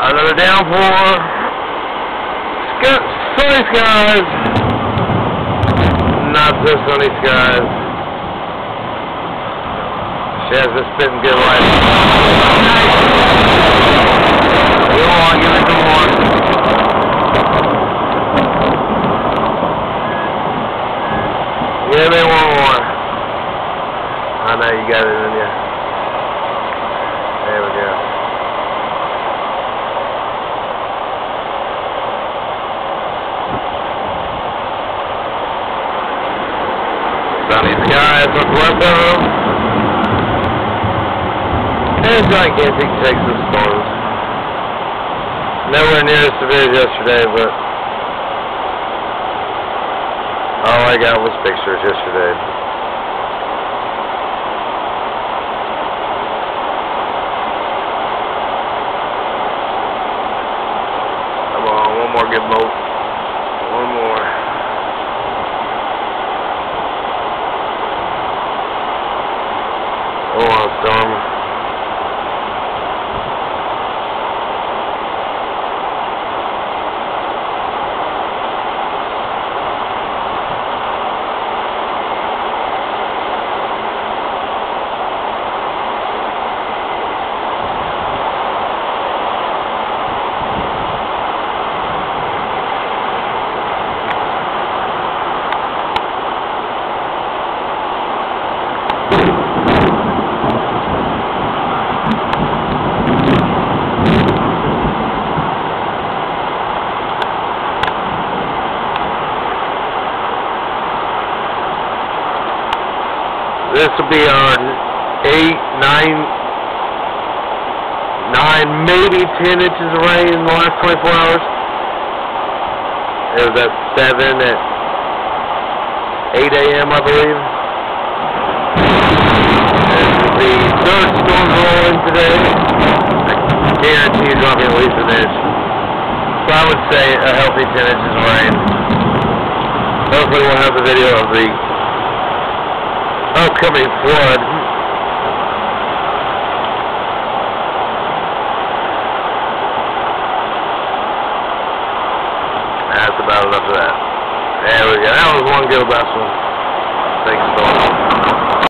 Another downpour. Sunny skies. Not so sunny skies. She has been spitting good light. Come on, give me some more. Give me one more. I know you got it in you. There we go. Sunny skies, what's left of them. And gigantic Texas storms. Nowhere near as severe as yesterday, but all I got was pictures yesterday. Come on, one more good boat. One more. Go on, storm. This will be our 8, 9, maybe 10 inches of rain in the last 24 hours. It was at 7 at 8 a.m. I believe. And the third storm's rolling today. I guarantee it's going to be at least an inch. So I would say a healthy 10 inches of rain. Hopefully we'll have the video of the upcoming flood. That's about enough of that. There we go. That was one good last one. Thanks, Storm.